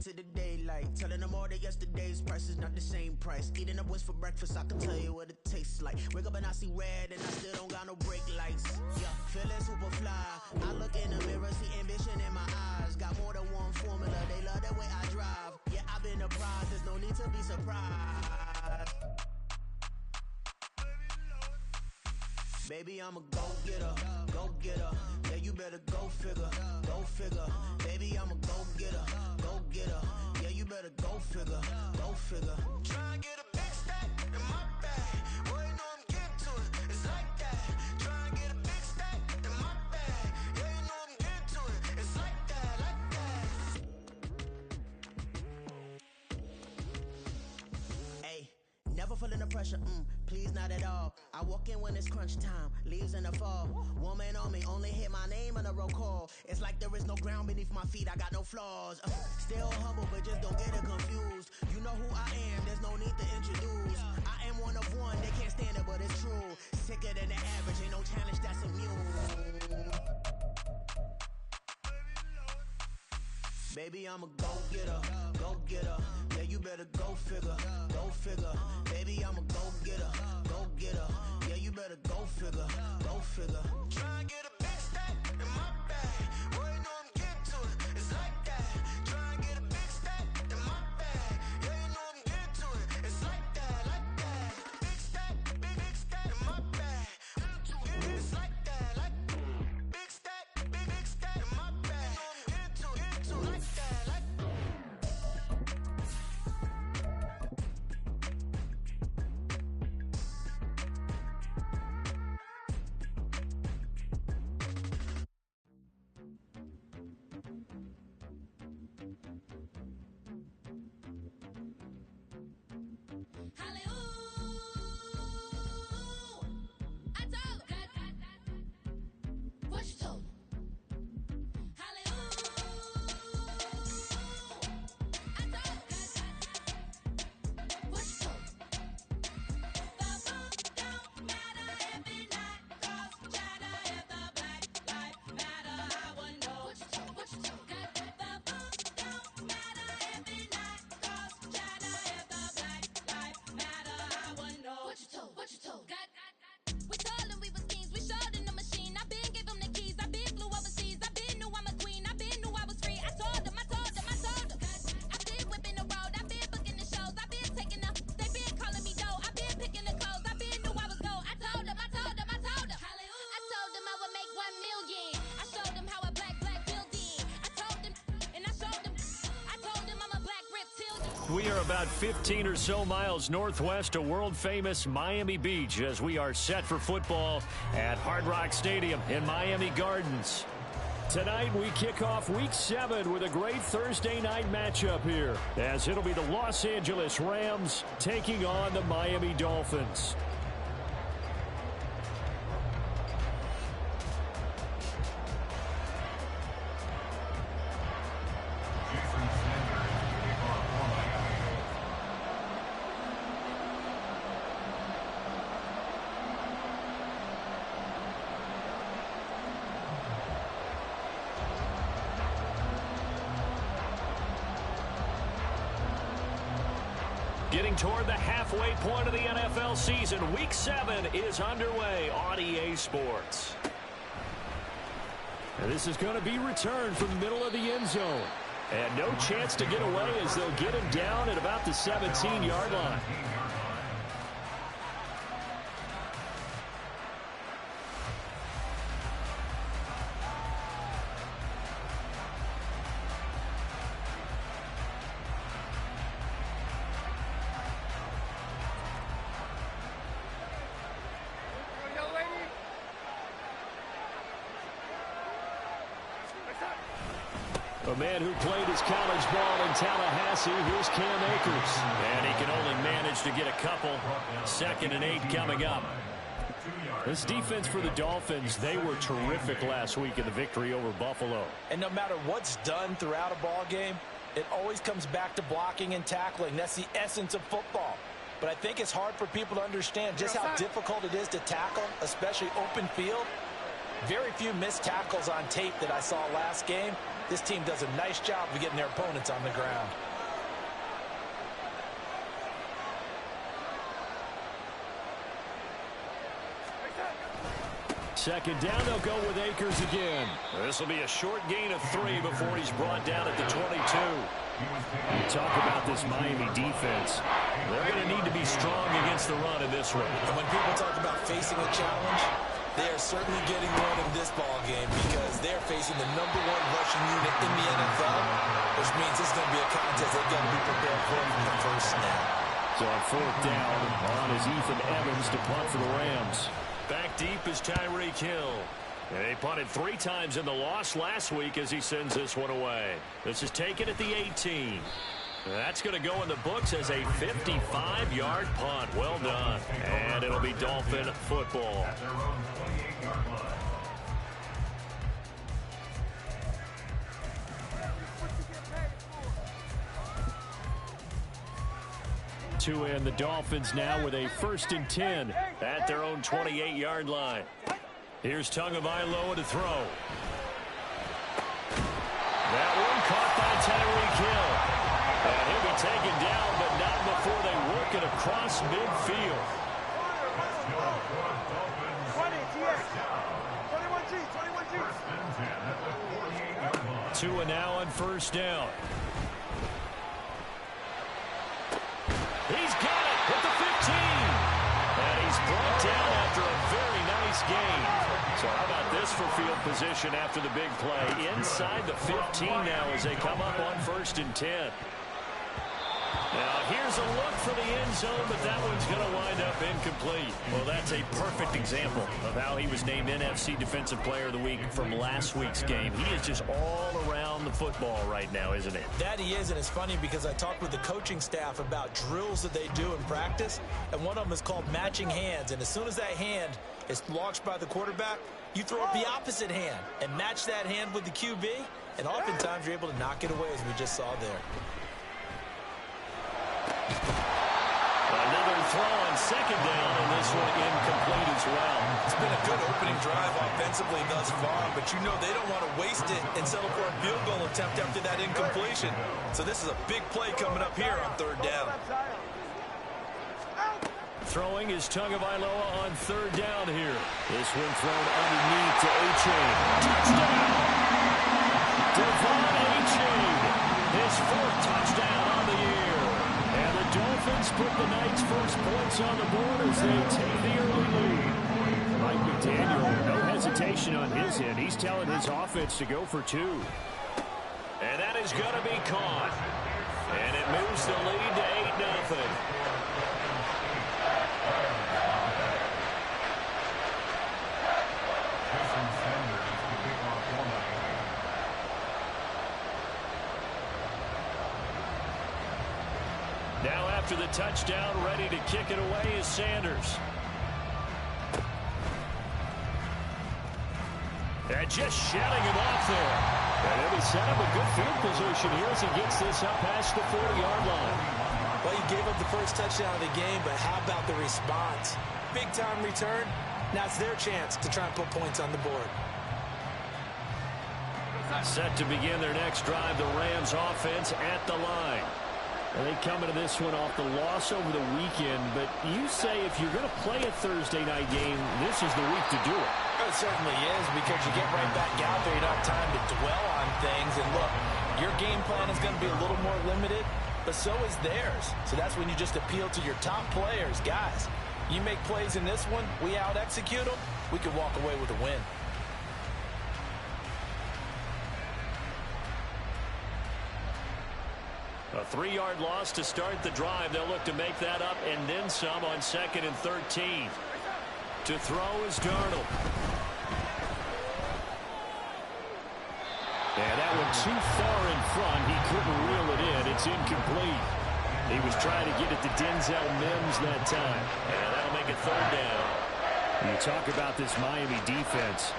into the daylight. Telling them all that yesterday's price is not the same price. Eating up what's for breakfast, I can tell you what it tastes like. Wake up and I see red and I still don't got no brake lights. Yeah, feeling super fly. I look in the mirror, see ambition in my eyes. Got more than one formula, they love the way I drive. Yeah, I've been apprised, there's no need to be surprised. Baby, I'm a go-getter, go-getter. Yeah, you better go figure, go figure. Baby, I'm a go-getter, go-getter. Yeah, you better go figure, go figure. Try and get a big stack in my bag. Boy, you know I'm getting to it, it's like that. Try and get a big stack in my bag. Yeah, you know I'm getting to it, it's like that, like that. Hey, never feeling the pressure, please not at all. I walk in when it's crunch time, leaves in the fall. Woman on me, only hit my name on a roll call. It's like there is no ground beneath my feet, I got no flaws. Still humble, but just don't get it confused. You know who I am, there's no need to introduce. I am one of one, they can't stand it, but it's true. Sicker than the average, ain't no challenge that's immune. Baby, I'm a go-getter, go-getter. Yeah, you better go figure, go figure. Baby, I'm a go-getter, go-getter. Yeah, you better go figure, go figure. Try and get a big stack in my bag. Boy, you know I'm getting to it, it's like that. Try and get a big stack in my bag. Yeah, you know I'm getting to it, it's like that, like that. Big stack in my bag. It's like that, like big stack in my bag. You know I'm getting to it, like that, like We are about 15 or so miles northwest of world-famous Miami Beach as we are set for football at Hard Rock Stadium in Miami Gardens. Tonight, we kick off Week 7 with a great Thursday night matchup here, as it'll be the Los Angeles Rams taking on the Miami Dolphins. Getting toward the halfway point of the NFL season, Week 7 is underway on EA Sports. And this is going to be returned from the middle of the end zone. And no chance to get away as they'll get him down at about the 17-yard line. A man who played his college ball in Tallahassee, here's Cam Akers. And he can only manage to get a couple. 2nd and 8 coming up. This defense for the Dolphins, they were terrific last week in the victory over Buffalo. And no matter what's done throughout a ball game, it always comes back to blocking and tackling. That's the essence of football. But I think it's hard for people to understand just how difficult it is to tackle, especially open field. Very few missed tackles on tape that I saw last game. This team does a nice job of getting their opponents on the ground. Second down, they'll go with Akers again. This will be a short gain of 3 before he's brought down at the 22. You talk about this Miami defense. They're going to need to be strong against the run in this one. And when people talk about facing a challenge, they are certainly getting one in this ball game because they're facing the #1 rushing unit in the NFL, which means this is going to be a contest they've got to be prepared for from the first snap. So on 4th down, on is Ethan Evans to punt for the Rams. Back deep is Tyreek Hill. And they punted 3 times in the loss last week as he sends this one away. This is taken at the 18. That's going to go in the books as a 55-yard punt. Well done. And it'll be Dolphin football. To end the Dolphins now with a 1st and 10 at their own 28-yard line. Here's Tagovailoa to throw. That one caught by Tyreek Hill. And he'll be taken down, but not before they work it across midfield. 2 and now on 1st down. He's got it at the 15. And he's brought down after a very nice gain. So how about this for field position after the big play? Inside the 15 now as they come up on 1st and 10. Now here's a look for the end zone, but that one's going to wind up incomplete. Well, that's a perfect example of how he was named NFC Defensive Player of the Week from last week's game. He is just all around the football right now, isn't it? That he is, and it's funny because I talked with the coaching staff about drills that they do in practice, and one of them is called matching hands. And as soon as that hand is launched by the quarterback, you throw up the opposite hand and match that hand with the QB, and oftentimes you're able to knock it away, as we just saw there. Another throw on 2nd down, and this one incomplete as well. It's been a good opening drive offensively thus far, but you know they don't want to waste it and settle for a field goal attempt after that incompletion. So this is a big play coming up here on 3rd down. Throwing is Tagovailoa on 3rd down here. This one thrown underneath to A-Chain. Touchdown! Devon A-Chain, his 4th touchdown on the year. And the Dolphins put the night's first points on the board as they take the early lead. Mike McDaniel, no hesitation on his end. He's telling his offense to go for 2. And that is going to be caught. And it moves the lead to 8-0. Now after the touchdown, ready to kick it away is Sanders. And just shutting him off there. And he'll be set up a good field position here as he gets this up past the 40-yard line. Well, you gave up the first touchdown of the game, but how about the response? Big-time return. Now it's their chance to try and put points on the board. Set to begin their next drive, the Rams offense at the line. And they come into this one off the loss over the weekend, but you say if you're going to play a Thursday night game, this is the week to do it. It certainly is, because you get right back out there. You don't have time to dwell on things. And look, your game plan is going to be a little more limited, but so is theirs. So that's when you just appeal to your top players. Guys, you make plays in this one, we out-execute them, we can walk away with a win. A 3-yard loss to start the drive. They'll look to make that up and then some on 2nd and 13. To throw is Darnold. And that one too far in front. He couldn't reel it in. It's incomplete. He was trying to get it to Denzel Mims that time. And that'll make it 3rd down. You talk about this Miami defense.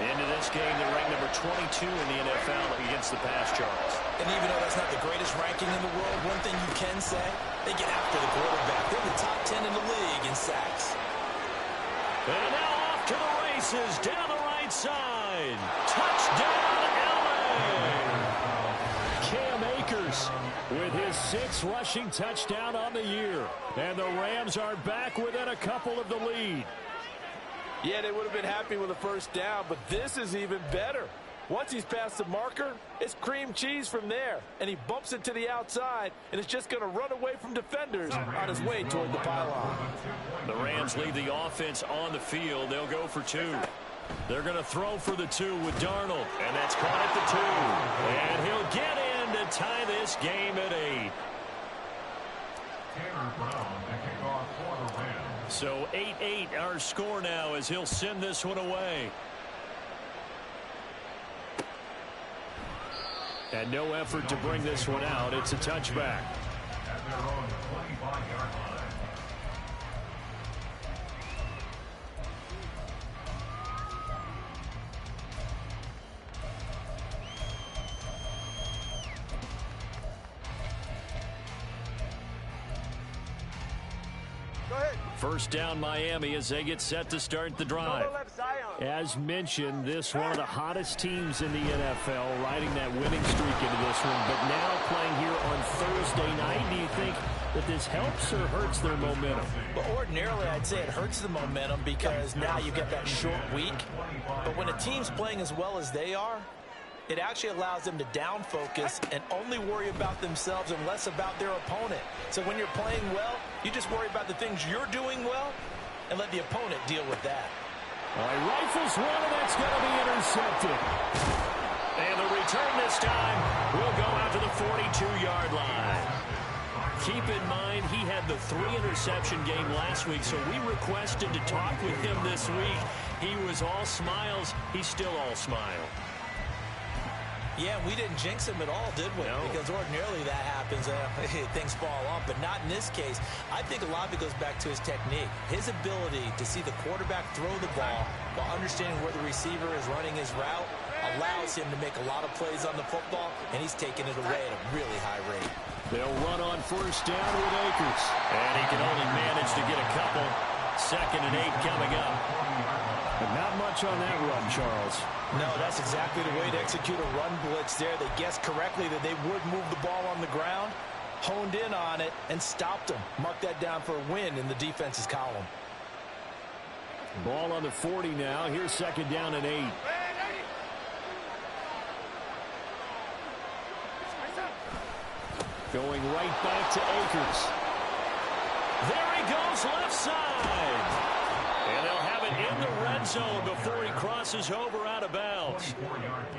Into this game, they're ranked number 22 in the NFL against the pass yards. And even though that's not the greatest ranking in the world, one thing you can say, they get after the quarterback. They're the top 10 in the league in sacks. And now off off to the races down the right side. Touchdown, LA! Cam Akers with his 6th rushing touchdown on the year. And the Rams are back within a couple of the lead. Yeah, they would have been happy with a first down, but this is even better. Once he's past the marker, it's cream cheese from there. And he bumps it to the outside, and it's just going to run away from defenders on his way toward the pylon. The Rams leave the offense on the field. They'll go for 2. They're going to throw for the 2 with Darnold. And that's caught at the 2. And he'll get in to tie this game at 8. So 8-8 our score now as he'll send this one away. And no effort to bring this one out. It's a touchback. At their own 25-yard line. First down Miami as they get set to start the drive. As mentioned, this one of the hottest teams in the NFL, riding that winning streak into this one, but now playing here on Thursday night. Do you think that this helps or hurts their momentum? But ordinarily, I'd say it hurts the momentum because now you get that short week. But when a team's playing as well as they are, it actually allows them to down focus and only worry about themselves and less about their opponent. So when you're playing well, you just worry about the things you're doing well and let the opponent deal with that. All right, rifles one, and that's going to be intercepted. And the return this time will go out to the 42-yard line. Keep in mind, he had the 3-interception game last week, so we requested to talk with him this week. He was all smiles. He's still all smile. Yeah, we didn't jinx him at all, did we? No. Because ordinarily that happens. Things fall off, but not in this case. I think a lot of it goes back to his technique. His ability to see the quarterback throw the ball while understanding where the receiver is running his route allows him to make a lot of plays on the football, and he's taking it away at a really high rate. They'll run on first down with Akers. And he can only manage to get a couple. 2nd and 8 coming up. But not much on that run, Charles. No, that's exactly the way to execute a run blitz there. They guessed correctly that they would move the ball on the ground, honed in on it, and stopped them. Mark that down for a win in the defense's column. Ball on the 40 now. Here's 2nd down and 8. Going right back to Akers. There he goes, left side. And they'll have it in the red zone before he crosses over out of bounds.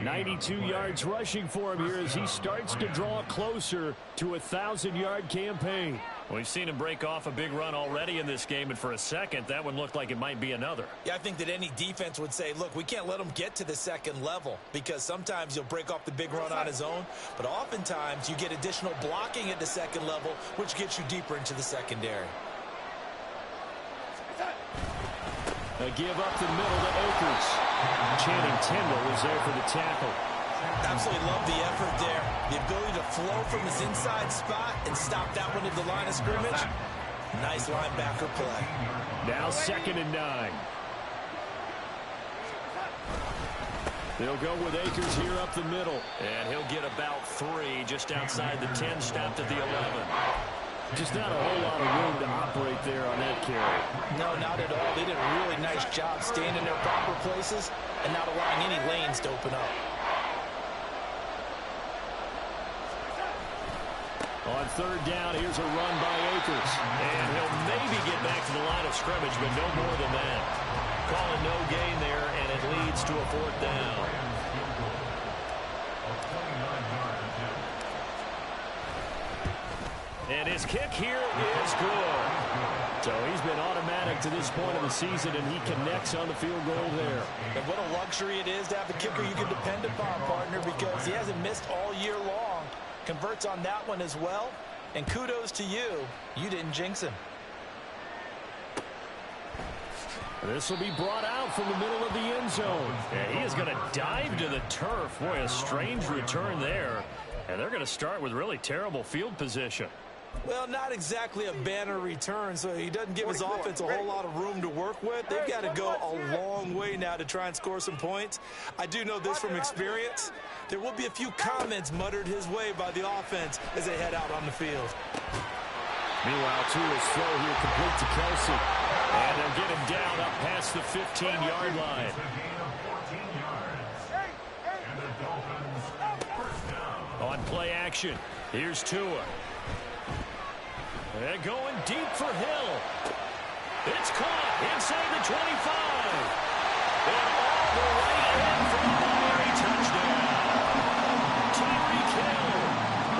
92 yards rushing for him here as he starts to draw closer to a 1,000-yard campaign. We've seen him break off a big run already in this game, and for a second, that one looked like it might be another. Yeah, I think that any defense would say, look, we can't let him get to the second level because sometimes he'll break off the big run on his own, but oftentimes you get additional blocking at the second level, which gets you deeper into the secondary. A give up the middle to Akers. Channing Tindall is there for the tackle. Absolutely love the effort there. The ability to flow from his inside spot and stop that one at the line of scrimmage. Nice linebacker play. Now 2nd and 9. They'll go with Akers here up the middle. And he'll get about 3 just outside the 10, stopped at the 11. Just not a whole lot of room to operate there on that carry. No, not at all. They did a really nice job staying in their proper places and not allowing any lanes to open up. On 3rd down, here's a run by Akers. And he'll maybe get back to the line of scrimmage, but no more than that. Calling no gain there, and it leads to a 4th down. And his kick here is good. So he's been automatic to this point of the season, and he connects on the field goal there. And what a luxury it is to have a kicker you can depend upon, partner, because he hasn't missed all year long. Converts on that one as well. And kudos to you. You didn't jinx him. This will be brought out from the middle of the end zone. And he is going to dive to the turf. Boy, a strange return there. And they're going to start with really terrible field position. Well, not exactly a banner return, so he doesn't give his offense a whole lot of room to work with. They've got to go a long way now to try and score some points. I do know this from experience. There will be a few comments muttered his way by the offense as they head out on the field. Meanwhile, Tua's throw here complete to Kelsey. And they'll get him down up past the 15-yard line. On play action, here's Tua. They're going deep for Hill. It's caught inside the 25. And all the way in for a Miami touchdown. Tyreek Hill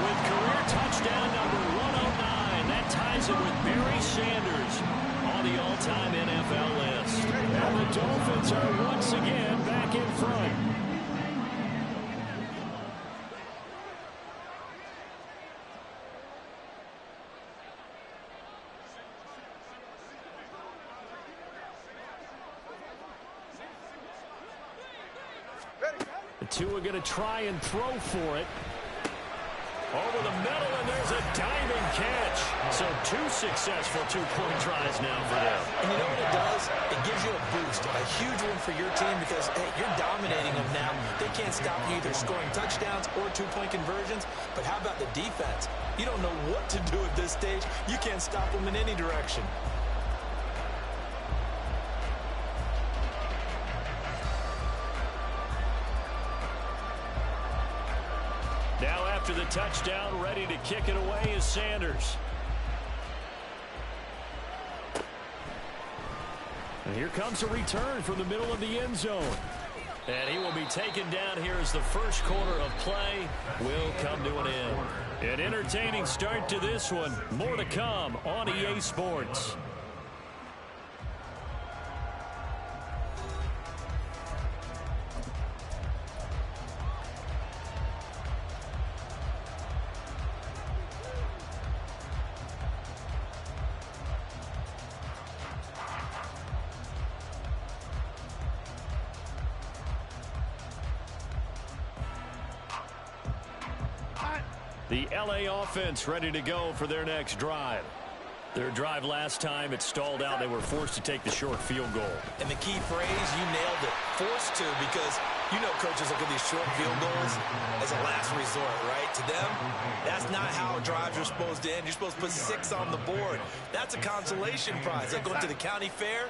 with career touchdown number 109. That ties it with Barry Sanders on the all-time NFL list. And the Dolphins are once again back in front. Tua going to try and throw for it. Over the middle, and there's a diving catch. So 2 successful two-point tries now for them. And you know what it does? It gives you a boost, a huge one for your team because, hey, you're dominating them now. They can't stop you either scoring touchdowns or two-point conversions. But how about the defense? You don't know what to do at this stage. You can't stop them in any direction. Now after the touchdown, ready to kick it away is Sanders. And here comes a return from the middle of the end zone. And he will be taken down here as the first quarter of play will come to an end. An entertaining start to this one. More to come on EA Sports. The LA offense ready to go for their next drive. Their drive last time, it stalled out. They were forced to take the short field goal. And the key phrase, you nailed it. Forced to, because you know coaches look at these short field goals as a last resort, right? To them, that's not how drives are supposed to end. You're supposed to put 6 on the board. That's a consolation prize. Like going to the county fair,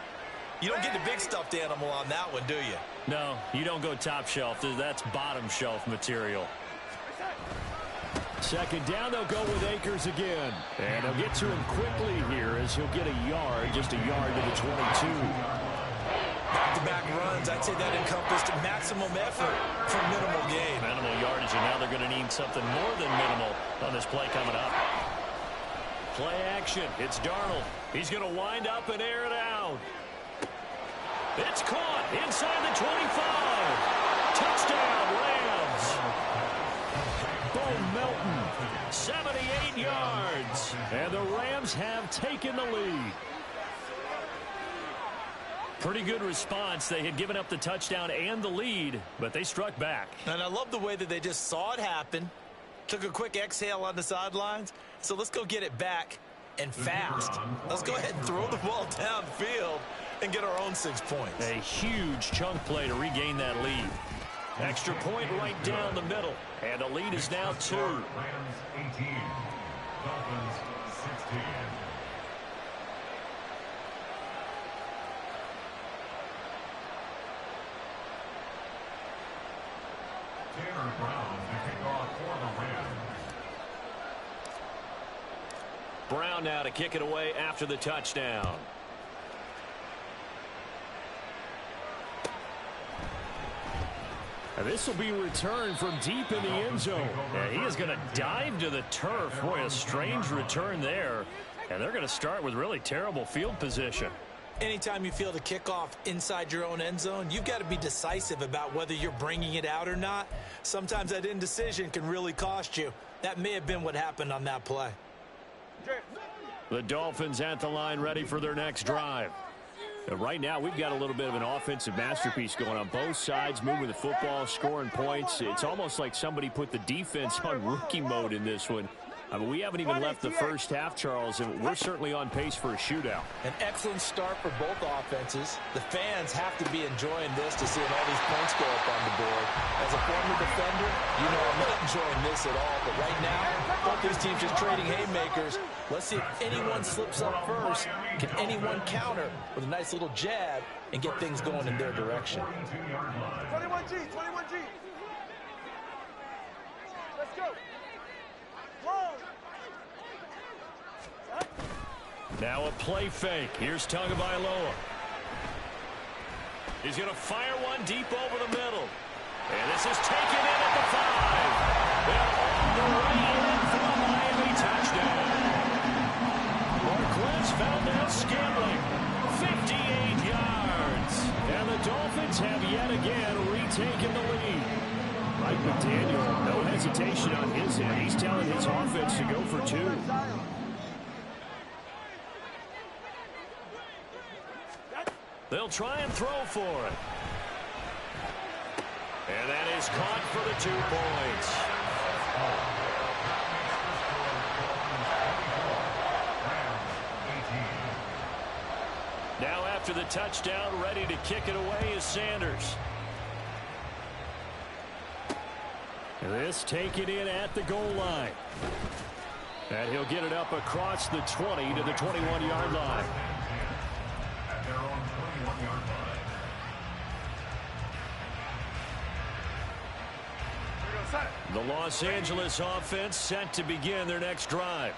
you don't get the big stuffed animal on that one, do you? No, you don't go top shelf. That's bottom shelf material. Second down, they'll go with Akers again. And they'll get to him quickly here as he'll get a yard, just a yard to the 22. Back-to-back runs, I'd say that encompassed maximum effort for minimal gain. Minimal yardage, and now they're going to need something more than minimal on this play coming up. Play action, it's Darnold. He's going to wind up and air it out. It's caught inside the 25. Touchdown, Rams. Melton, 78 yards, and the Rams have taken the lead. Pretty good response. They had given up the touchdown and the lead, but they struck back. And I love the way that they just saw it happen, took a quick exhale on the sidelines. So let's go get it back and fast. Let's go ahead and throw the ball downfield and get our own 6 points. A huge chunk play to regain that lead. Extra point right down the middle. And the lead is now 2. Rams 18, Dolphins 16. Taylor Brown to kick off for the Rams. Brown now to kick it away after the touchdown. And this will be returned from deep in the end zone. And he is going to dive to the turf. Boy, a strange return there. And they're going to start with really terrible field position. Anytime you feel the kickoff inside your own end zone, you've got to be decisive about whether you're bringing it out or not. Sometimes that indecision can really cost you. That may have been what happened on that play. The Dolphins at the line ready for their next drive. And right now, we've got a little bit of an offensive masterpiece going on both sides, moving the football, scoring points. It's almost like somebody put the defense on rookie mode in this one. I mean, we haven't even left the first half, Charles, and we're certainly on pace for a shootout. An excellent start for both offenses. The fans have to be enjoying this to see all these points go up on the board. As a former defender, you know I'm not enjoying this at all. But right now, both these teams just trading haymakers. Let's see if anyone slips up first. Can anyone counter with a nice little jab and get things going in their direction? 21G, 21G. Let's go. Now a play fake. Here's Tagovailoa. He's going to fire one deep over the middle. And this is taken in at the 5. They're on the way in for a Miami touchdown. Marquez found out scambling. 58 yards. And the Dolphins have yet again retaken the lead. Mike McDaniel, no hesitation on his end. He's telling his offense to go for 2. They'll try and throw for it. And that is caught for the 2 points. Now after the touchdown, ready to kick it away is Sanders. This taken in at the goal line. And he'll get it up across the 20 to the 21-yard line. At their own 21-yard line. The Los Angeles offense set to begin their next drive.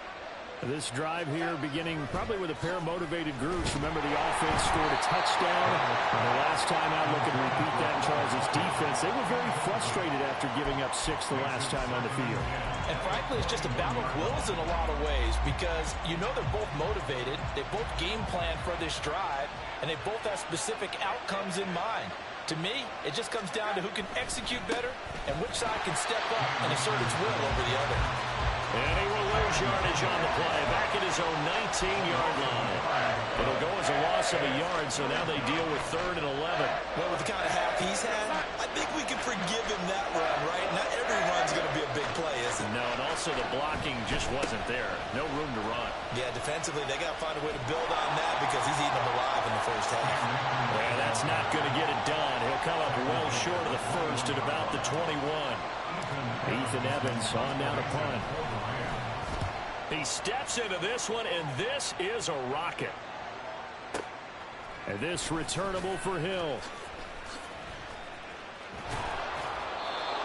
This drive here beginning probably with a pair of motivated groups. Remember, the offense scored a touchdown. And the last time out, looking to repeat that in Charles' defense, they were very frustrated after giving up 6 the last time on the field. And frankly, it's just a battle of wills in a lot of ways because you know they're both motivated. They both game plan for this drive, and they both have specific outcomes in mind. To me, it just comes down to who can execute better and which side can step up and assert its will over the other. And he will lose yardage on the play, back at his own 19-yard line. It'll go as a loss of a yard, so now they deal with 3rd and 11. Well, with the kind of half he's had, I think we can forgive him that run, right? Not every run's going to be a big play, is it? No, and also the blocking just wasn't there. No room to run. Yeah, defensively, they got to find a way to build on that because he's eating them alive in the first half. And that's not going to get it done. He'll come up well short of the first at about the 21. Ethan Evans on down to punt. He steps into this one, and this is a rocket. And this returnable for Hill.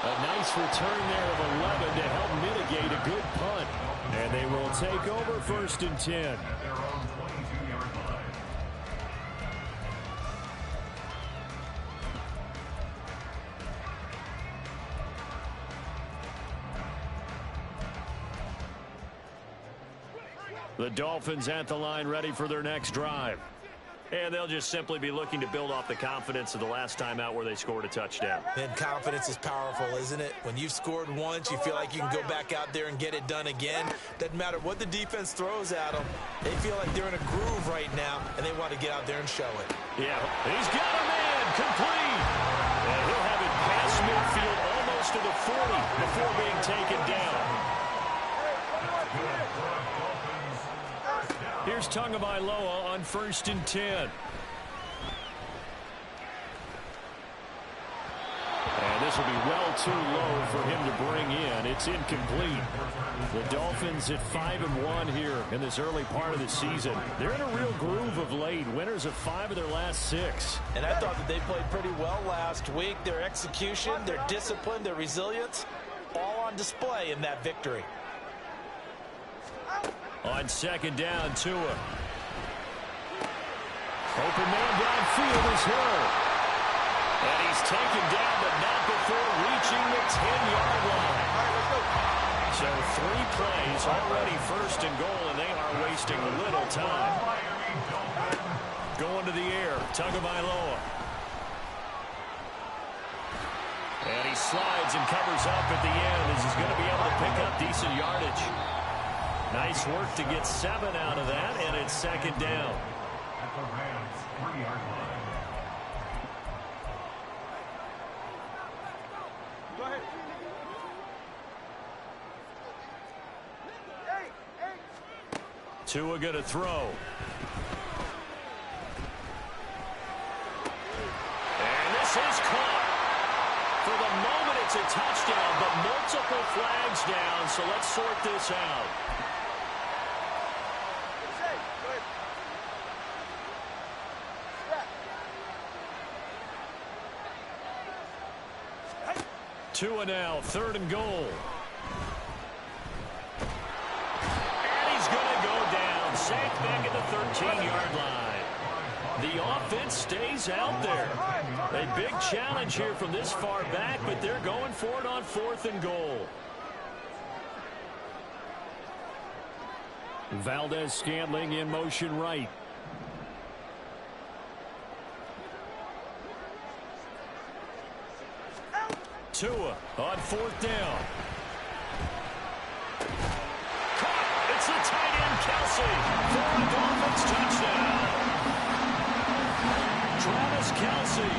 A nice return there of 11 to help mitigate a good punt. And they will take over 1st and 10. At their own 22-yard line. The Dolphins at the line ready for their next drive. And they'll just simply be looking to build off the confidence of the last time out where they scored a touchdown. And confidence is powerful, isn't it? When you've scored once, you feel like you can go back out there and get it done again. Doesn't matter what the defense throws at them. They feel like they're in a groove right now, and they want to get out there and show it. Yeah, he's got a man complete. And he'll have it past midfield almost to the 40 before being taken down. Here's Tagovailoa on 1st and 10. And this will be well too low for him to bring in. It's incomplete. The Dolphins at 5-1 here in this early part of the season. They're in a real groove of late. Winners of 5 of their last 6. And I thought that they played pretty well last week. Their execution, their discipline, their resilience, all on display in that victory. On 2nd down, Tua. Open man downfield is Hill. And he's taken down, but not before reaching the 10-yard line. So 3 plays, already 1st and goal, and they are wasting little time. Going to the air, Tagovailoa. And he slides and covers up at the end as he's going to be able to pick up decent yardage. Nice work to get 7 out of that, and it's 2nd down. At the Rams' 3-yard line. Go ahead. Tua going to throw. And this is caught. For the moment, it's a touchdown, but multiple flags down, so let's sort this out. Tua now, 3rd and goal. And he's going to go down. Sacked back at the 13-yard line. The offense stays out there. A big challenge here from this far back, but they're going for it on 4th and goal. Valdez-Scantling in motion right. Tua on 4th down. Caught. It's the tight end, Kelsey, for a Dolphins touchdown. Travis Kelsey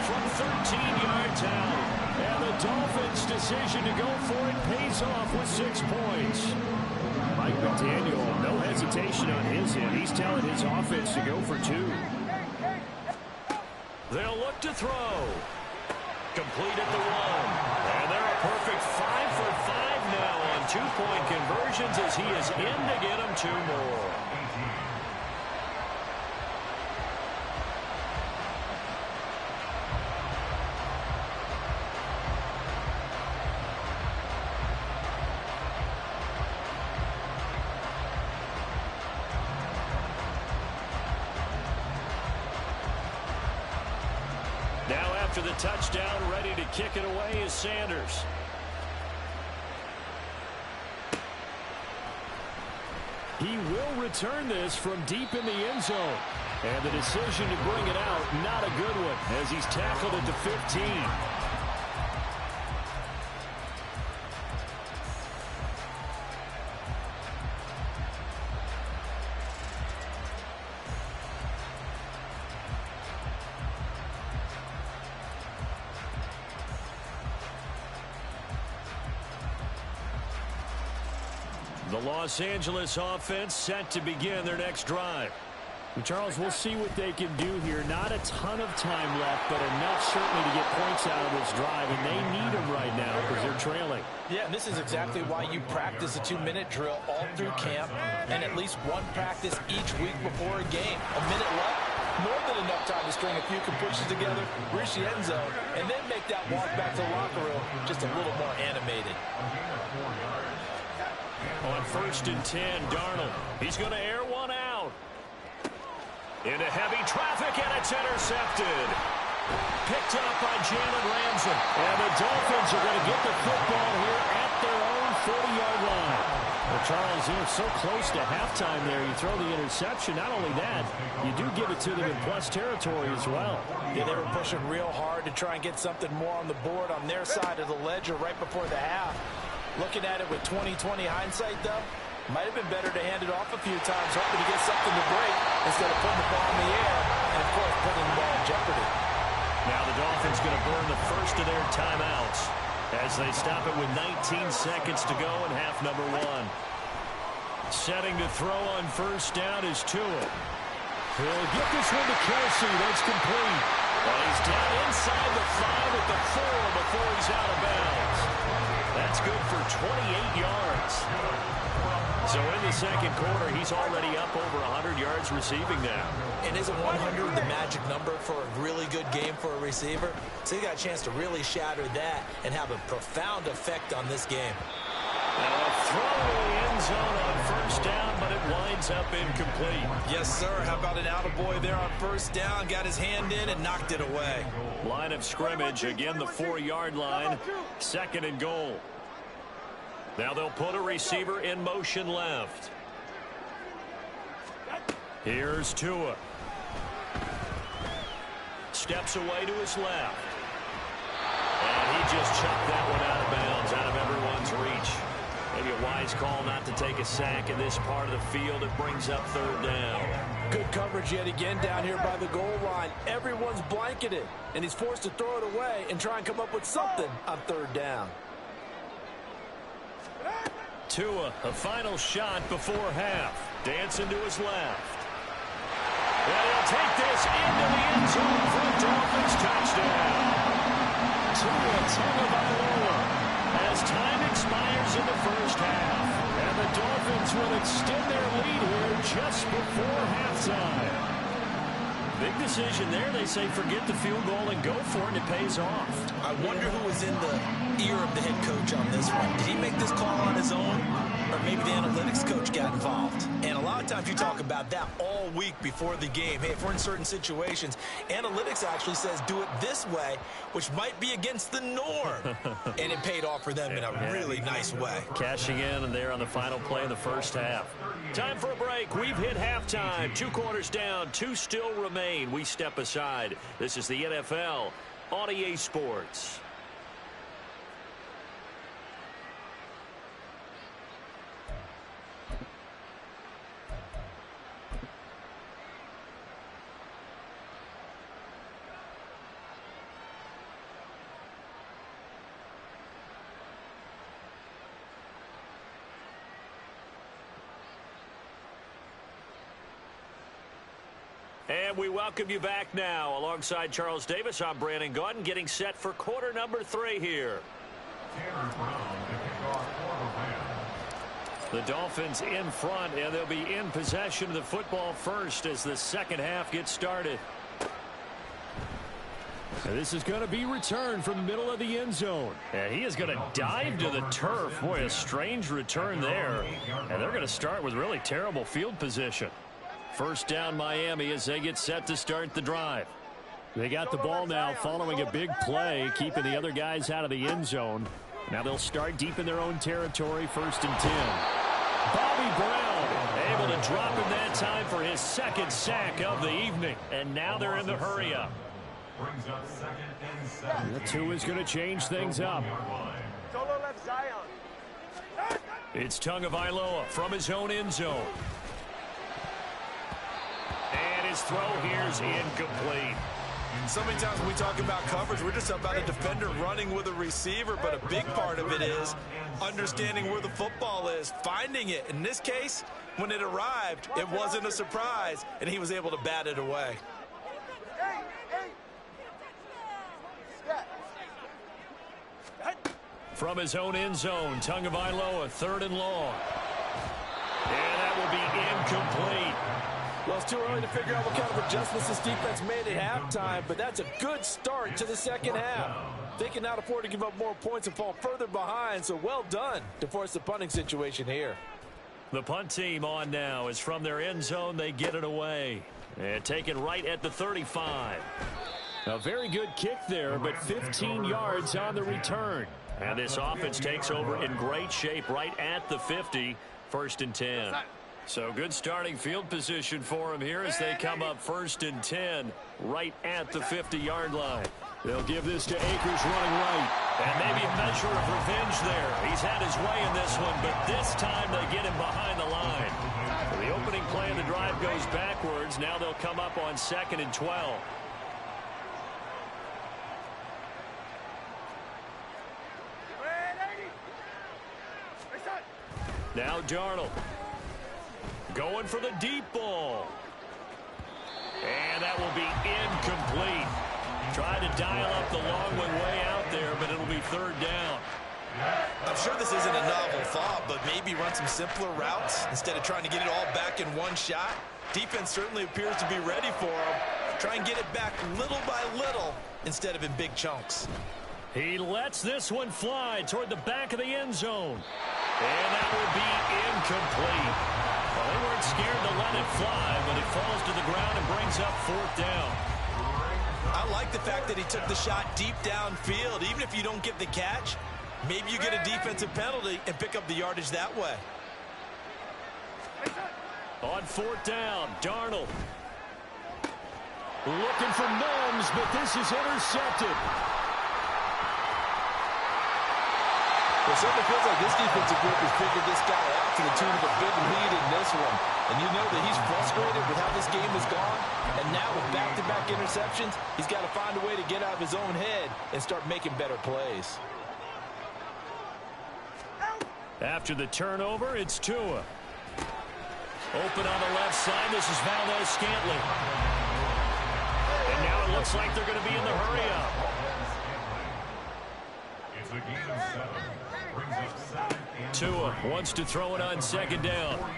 from 13 yards out. And the Dolphins' decision to go for it pays off with 6 points. Mike McDaniel, no hesitation on his end. He's telling his offense to go for 2. They'll look to throw. Complete at the 1. And they're a perfect 5 for 5 now on 2-point conversions as he is in to get them 2 more. Now after the touchdown, ready to kick it away is Sanders. He will return this from deep in the end zone. And the decision to bring it out, not a good one, as he's tackled at the 15. The Los Angeles offense set to begin their next drive. And Charles, we'll see what they can do here. Not a ton of time left, but enough certainly to get points out of this drive, and they need them right now because they're trailing. Yeah, and this is exactly why you practice a 2-minute drill all through camp and at least one practice each week before a game. A minute left, more than enough time to string a few completions together, reach the end zone, and then make that walk back to the locker room just a little more animated. On 1st and 10, Darnold. He's going to air one out. Into heavy traffic, and it's intercepted. Picked up by Jalen Ramsey. And the Dolphins are going to get the football here at their own 40-yard line. Well, Charles, you're so close to halftime there. You throw the interception. Not only that, you do give it to them in plus territory as well. Yeah, they were pushing real hard to try and get something more on the board on their side of the ledger right before the half. Looking at it with 20/20 hindsight, though, might have been better to hand it off a few times, hoping to get something to break instead of putting the ball in the air and, of course, putting the ball in jeopardy. Now the Dolphins going to burn the first of their timeouts as they stop it with 19 seconds to go in half number 1. Setting to throw on 1st down is Tua. He'll get this one to Kelsey. That's complete. Well, he's down inside the 5 at the 4 before he's out of bounds. That's good for 28 yards. So in the second quarter, he's already up over 100 yards receiving now. And isn't 100 the magic number for a really good game for a receiver? So he got a chance to really shatter that and have a profound effect on this game. Now a throw to the end zone on 1st down, but it winds up incomplete. Yes, sir. How about an attaboy there on 1st down? Got his hand in and knocked it away. Line of scrimmage, again the 4-yard line. 2nd and goal. Now they'll put a receiver in motion left. Here's Tua. Steps away to his left. And he just chucked that one out of bounds, out of everyone's reach. Maybe a wise call not to take a sack in this part of the field. It brings up 3rd down. Good coverage yet again down here by the goal line. Everyone's blanketed, and he's forced to throw it away and try and come up with something on 3rd down. Tua, a final shot before half. Dancing to his left. And he'll take this into the end zone for a Dolphins touchdown. Tua Tagovailoa as time expires in the first half. And the Dolphins will extend their lead here just before halftime. Big decision there. They say forget the field goal and go for it, and it pays off. I wonder who was in the ear of the head coach on this one. Did he make this call on his own? Or maybe the analytics coach got involved. And a lot of times you talk about that all week before the game. Hey, if we're in certain situations, analytics actually says do it this way, which might be against the norm. And it paid off for them in a really nice way. Cashing in and there on the final play of the first half. Time for a break. We've hit halftime. 2 quarters down, 2 still remain. We step aside. This is the NFL on EA Sports. And we welcome you back now. Alongside Charles Davis, I'm Brandon Gaudin, getting set for quarter number 3 here. Tanner Brown, the kickoff for the Rams. The Dolphins in front, and they'll be in possession of the football first as the second half gets started. And this is going to be returned from the middle of the end zone. And he is going to dive to the turf. Boy, a strange return there. And they're going to start with really terrible field position. First down Miami as they get set to start the drive. They got the ball now following a big play, keeping the other guys out of the end zone. Now they'll start deep in their own territory, 1st and 10. Bobby Brown able to drop him that time for his 2nd sack of the evening. And now they're in the hurry-up. Brings up 2nd and 7. The 2 is going to change things up. Solo left Zion. It's Tagovailoa from his own end zone. And his throw here's incomplete. So many times when we talk about coverage, we're just about a defender running with a receiver, but a big part of it is understanding where the football is, finding it. In this case, when it arrived, it wasn't a surprise, and he was able to bat it away. From his own end zone, Tagovailoa, 3rd and long. And that will be incomplete. Well, it's too early to figure out what kind of adjustments this defense made at halftime, but that's a good start to the second half. They can not afford to give up more points and fall further behind, so well done to force the punting situation here. The punt team on now is from their end zone. They get it away. And taken right at the 35. A very good kick there, but 15 yards on the return. And this offense takes over in great shape right at the 50, 1st and 10. So good starting field position for him here as they come up 1st and 10 right at the 50-yard line. They'll give this to Akers running right. And maybe a measure of revenge there. He's had his way in this one, but this time they get him behind the line. So the opening play of the drive goes backwards. Now they'll come up on 2nd and 12. Now Darnold. Going for the deep ball. And that will be incomplete. Tried to dial up the long one way out there, but it'll be 3rd down. I'm sure this isn't a novel thought, but maybe run some simpler routes instead of trying to get it all back in one shot. Defense certainly appears to be ready for him. Try and get it back little by little instead of in big chunks. He lets this one fly toward the back of the end zone. And that will be incomplete. Well, they weren't scared to let it fly, but it falls to the ground and brings up 4th down. I like the fact that he took the shot deep downfield. Even if you don't get the catch, maybe you get a defensive penalty and pick up the yardage that way. On 4th down, Darnold. Looking for Mims, but this is intercepted. It certainly feels like this defensive group has figured this guy out to the tune of a big lead in this one. And you know that he's frustrated with how this game has gone. And now with back-to-back interceptions, he's got to find a way to get out of his own head and start making better plays. After the turnover, it's Tua. Open on the left side. This is Valdez-Scantling. And now it looks like they're going to be in the hurry-up. It's a gain of 7. Brings up 7. Tua wants to throw it on second down. Open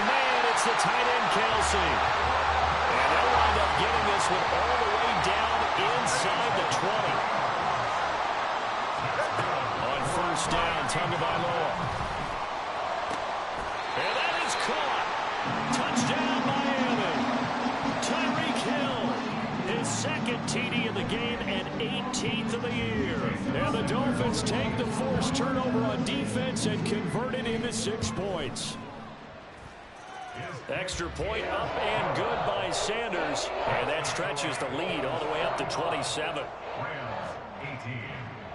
man, it's the tight end, Kelsey. And they'll wind up getting this one all the way down inside the 20. On first down, Tagovailoa. And that is caught. Touchdown, Miami. Tyreek Hill, his second TD of the game and 18th of the year. And the Dolphins take the forced turnover on defense and convert it into 6 points. Extra point up and good by Sanders. And that stretches the lead all the way up to 27.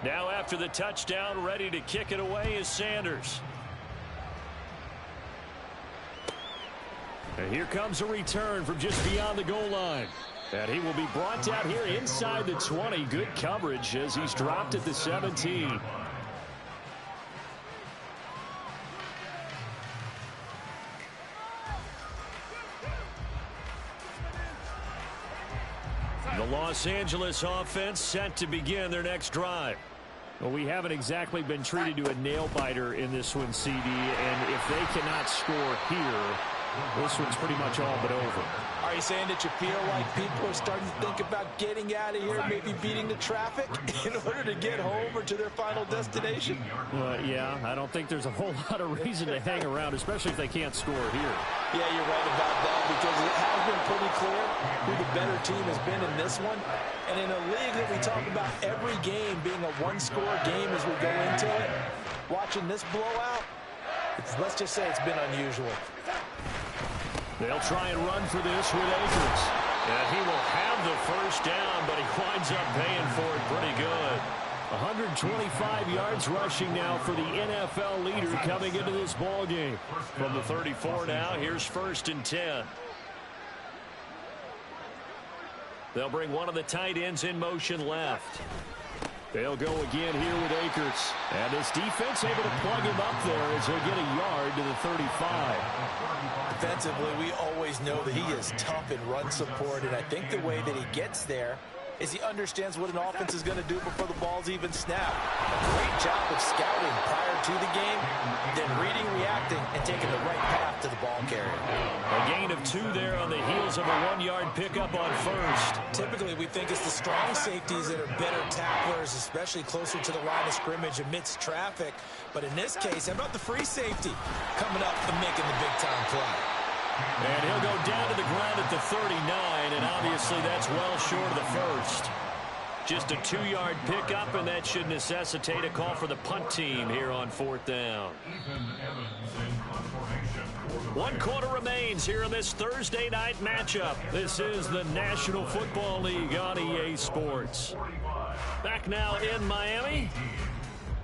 Now after the touchdown, ready to kick it away is Sanders. And here comes a return from just beyond the goal line. And he will be brought down here inside the 20. Good coverage as he's dropped at the 17. The Los Angeles offense set to begin their next drive. Well, we haven't exactly been treated to a nail-biter in this one, CD, and if they cannot score here, this one's pretty much all but over. Are you saying that you feel like people are starting to think about getting out of here, maybe beating the traffic in order to get home or to their final destination? Yeah, I don't think there's a whole lot of reason to hang around, especially if they can't score here. Yeah, you're right about that because it has been pretty clear who the better team has been in this one. And in a league that we talk about every game being a one-score game as we go into it, watching this blowout, let's just say it's been unusual. They'll try and run for this with Akers. And he will have the first down, but he winds up paying for it pretty good. 125 yards rushing now for the NFL leader coming into this ball game. From the 34 now, here's 1st and 10. They'll bring one of the tight ends in motion left. They'll go again here with Akers. And this defense able to plug him up there as he'll get a yard to the 35. Defensively, we always know that he is tough in run support, and I think the way that he gets there is he understands what an offense is going to do before the ball's even snapped. A great job of scouting prior to the game, then reading, reacting, and taking the right path to the ball carrier. A gain of 2 there on the heels of a 1-yard pickup on first. Typically, we think it's the strong safeties that are better tacklers, especially closer to the line of scrimmage amidst traffic. But in this case, how about the free safety coming up and making the big-time play? And he'll go down to the ground at the 39, and obviously that's well short of the first. Just a 2-yard pickup, and that should necessitate a call for the punt team here on 4th down. 1 quarter remains here in this Thursday night matchup. This is the National Football League on EA Sports. Back now in Miami.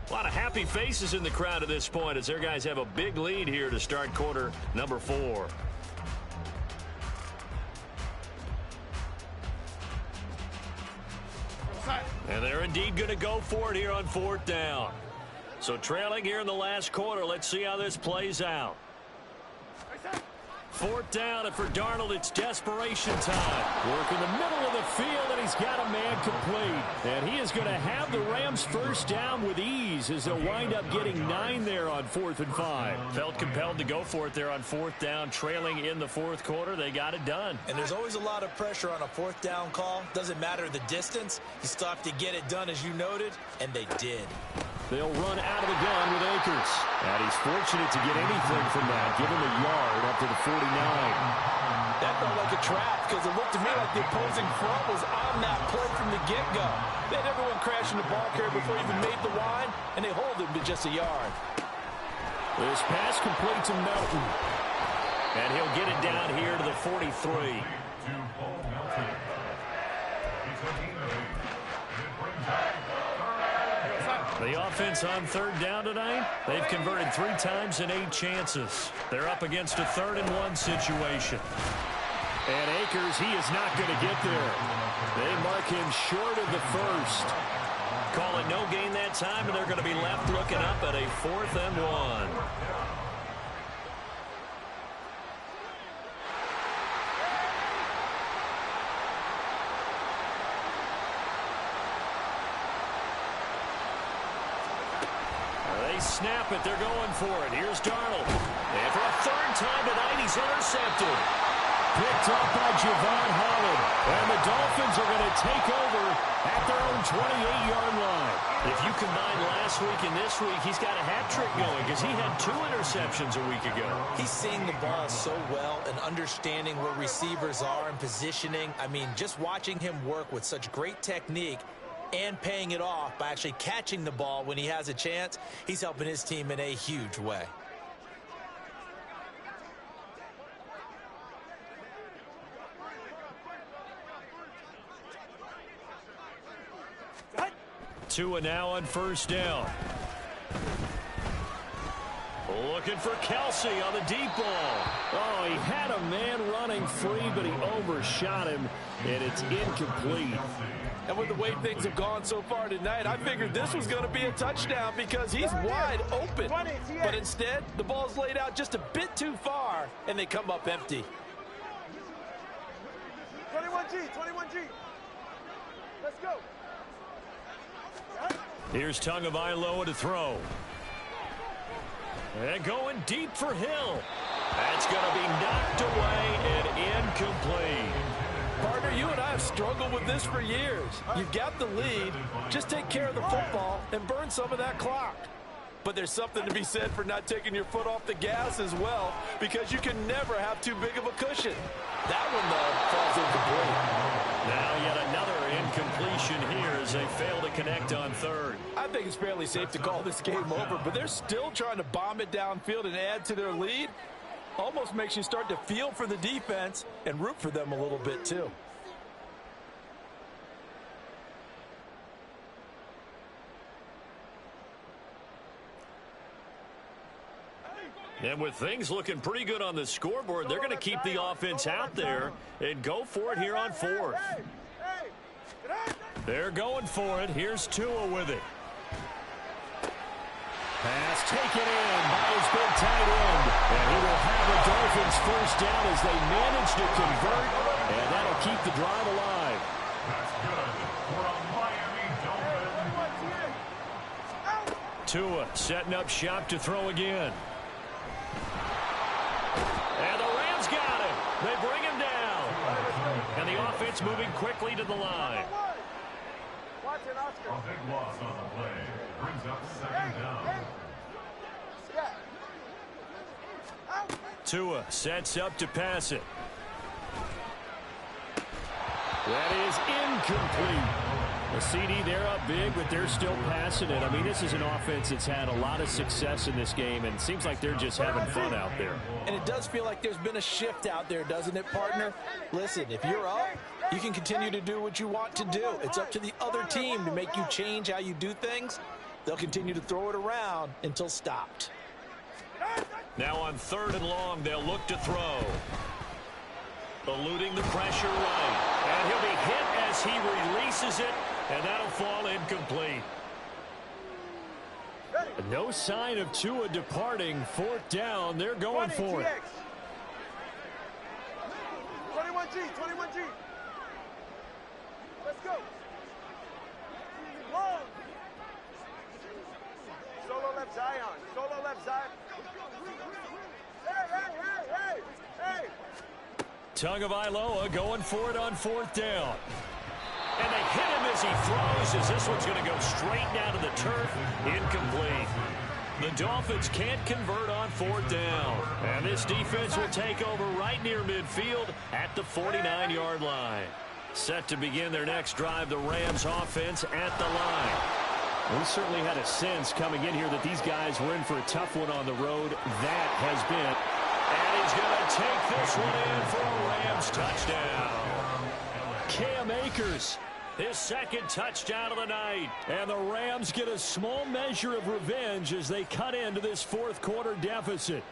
A lot of happy faces in the crowd at this point as their guys have a big lead here to start quarter number 4. And they're indeed going to go for it here on 4th down. So trailing here in the last quarter. Let's see how this plays out. 4th down, and for Darnold, it's desperation time. Work in the middle of the field, and he's got a man complete. And he is going to have the Rams first down with ease as they'll wind up getting 9 there on 4th and 5. Felt compelled to go for it there on 4th down, trailing in the 4th quarter. They got it done. And there's always a lot of pressure on a 4th down call. Doesn't matter the distance. You still have to get it done, as you noted, and they did. They'll run out of the gun with Akers. And he's fortunate to get anything from that. Give him a yard up to the 49. That felt like a trap because it looked to me like the opposing front was on that play from the get-go. They had everyone crashing the ball carrier before he even made the line, and they hold him to just a yard. This pass complete to Melton. And he'll get it down here to the 43. The offense on 3rd down tonight, they've converted 3 times in 8 chances. They're up against a 3rd and 1 situation. And Akers, he is not going to get there. They mark him short of the first. Call it no gain that time, and they're going to be left looking up at a 4th and 1. They snap it. They're going for it. Here's Darnold. And for a third time tonight, he's intercepted. Picked up by Javon Holland. And the Dolphins are going to take over at their own 28-yard line. If you combine last week and this week, he's got a hat trick going because he had 2 interceptions a week ago. He's seeing the ball so well and understanding where receivers are and positioning. I mean, just watching him work with such great technique and paying it off by actually catching the ball when he has a chance, he's helping his team in a huge way. Tua now on first down. Looking for Kelsey on the deep ball. Oh, he had a man running free, but he overshot him, and it's incomplete. And with the way things have gone so far tonight, I figured this was going to be a touchdown because he's wide open. But instead, the ball's laid out just a bit too far, and they come up empty. 21G, 21G. Let's go. Here's Tagovailoa to throw. And going deep for Hill. That's going to be knocked away and incomplete. Partner, you and I have struggled with this for years. You've got the lead. Just take care of the football and burn some of that clock. But there's something to be said for not taking your foot off the gas as well, because you can never have too big of a cushion. That one, though, falls incomplete. Now yet another incompletion here as they fail to connect on third. I think it's fairly safe to call this game over, but they're still trying to bomb it downfield and add to their lead. Almost makes you start to feel for the defense and root for them a little bit, too. And with things looking pretty good on the scoreboard, they're going to keep the offense out there and go for it here on fourth. They're going for it. Here's Tua with it. Pass taken in by his big tight end. And he will have the Dolphins first down as they manage to convert. And that'll keep the drive alive. That's good for a Miami Dolphins. Tua setting up shop to throw again. And the Rams got him. They bring him down. And the offense moving quickly to the line. A big loss on the play. Brings up second down. Tua sets up to pass it. That is incomplete. The CD, they're up big, but they're still passing it. I mean, this is an offense that's had a lot of success in this game, and it seems like they're just having fun out there. And it does feel like there's been a shift out there, doesn't it, partner? Listen, if you're up, you can continue to do what you want to do. It's up to the other team to make you change how you do things. They'll continue to throw it around until stopped. Now on third and long, they'll look to throw. Eluding the pressure right. And he'll be hit as he releases it, and that'll fall incomplete. No sign of Tua departing. Fourth down, they're going for it. 21G, 21G. Let's go. Long. Solo left Zion. Solo left Zion. Hey. Tagovailoa going for it on fourth down. And they hit him as he throws, as this one's going to go straight down to the turf. Incomplete. The Dolphins can't convert on fourth down. And this defense will take over right near midfield at the 49-yard line. Set to begin their next drive, the Rams offense at the line. We certainly had a sense coming in here that these guys were in for a tough one on the road. That has been. And he's going to take this one in for a Rams touchdown. Cam Akers, his second touchdown of the night. And the Rams get a small measure of revenge as they cut into this fourth quarter deficit.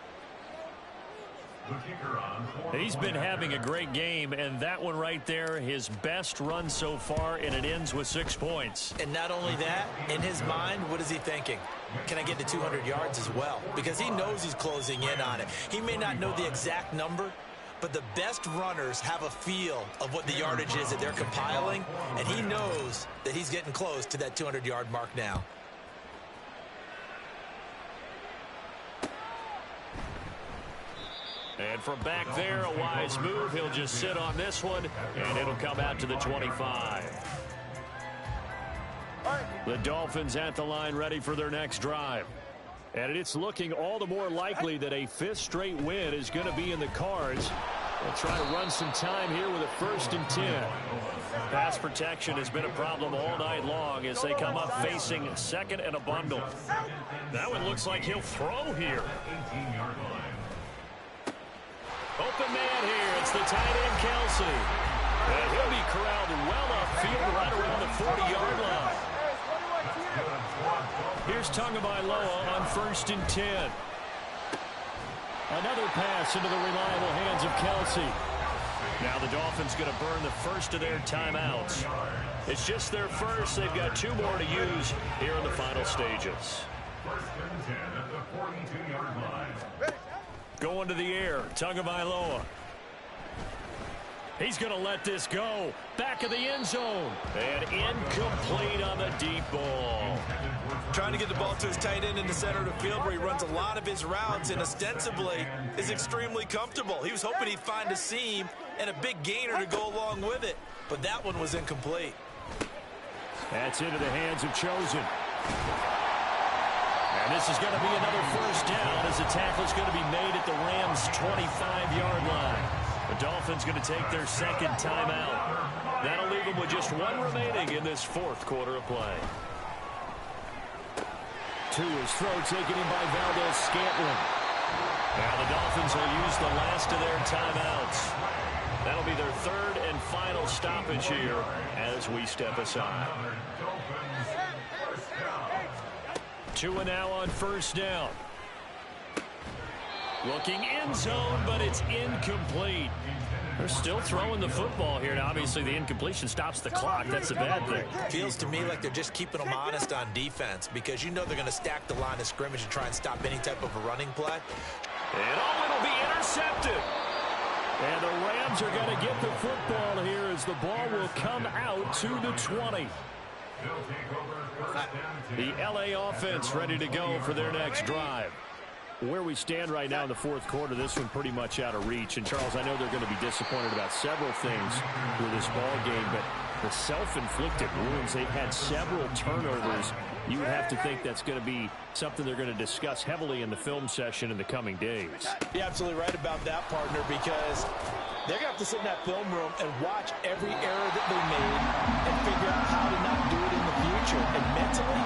He's been having a great game, and that one right there, his best run so far, and it ends with 6 points. And not only that, in his mind, what is he thinking? Can I get to 200 yards as well? Because he knows he's closing in on it. He may not know the exact number, but the best runners have a feel of what the yardage is that they're compiling, and he knows that he's getting close to that 200-yard mark now. And from back there, a wise move. He'll just sit on this one, and it'll come out to the 25. The Dolphins at the line ready for their next drive. And it's looking all the more likely that a fifth straight win is going to be in the cards. They'll try to run some time here with a 1st and 10. Pass protection has been a problem all night long as they come up facing 2nd and a bundle. That one looks like he'll throw here. Open man here. It's the tight end, Kelsey. And he'll be corralled well upfield right around the 40-yard line. Here's Tagovailoa on 1st and 10. Another pass into the reliable hands of Kelsey. Now the Dolphins going to burn the first of their timeouts. It's just their first. They've got 2 more to use here in the final stages. 1st and 10 at the 42-yard line. Going to the air, Tagovailoa. He's going to let this go. Back of the end zone. And incomplete on the deep ball. Trying to get the ball to his tight end in the center of the field where he runs a lot of his routes and ostensibly is extremely comfortable. He was hoping he'd find a seam and a big gainer to go along with it. But that one was incomplete. That's into the hands of Chosen. And this is going to be another 1st down as the tackle's going to be made at the Rams' 25-yard line. The Dolphins going to take their 2nd timeout. That'll leave them with just 1 remaining in this 4th quarter of play. To his throw, taken in by Valdez-Scantling. Now the Dolphins will use the last of their timeouts. That'll be their 3rd and final stoppage here as we step aside. 2 and now on 1st down. Looking end zone, but it's incomplete. They're still throwing the football here. Now, obviously, the incompletion stops the clock. That's a bad thing. Feels to me like they're just keeping them honest on defense because you know they're going to stack the line of scrimmage and try and stop any type of a running play. And it'll be intercepted. And the Rams are going to get the football here as the ball will come out to the 20. The LA offense ready to go for their next drive. Where we stand right now in the 4th quarter, this one pretty much out of reach. And, Charles, I know they're going to be disappointed about several things with this ball game, but the self-inflicted wounds, they've had several turnovers. You would have to think that's going to be something they're going to discuss heavily in the film session in the coming days. You're absolutely right about that, partner, because they're going to have to sit in that film room and watch every error that they made and figure out how to not do it in the future. And mentally,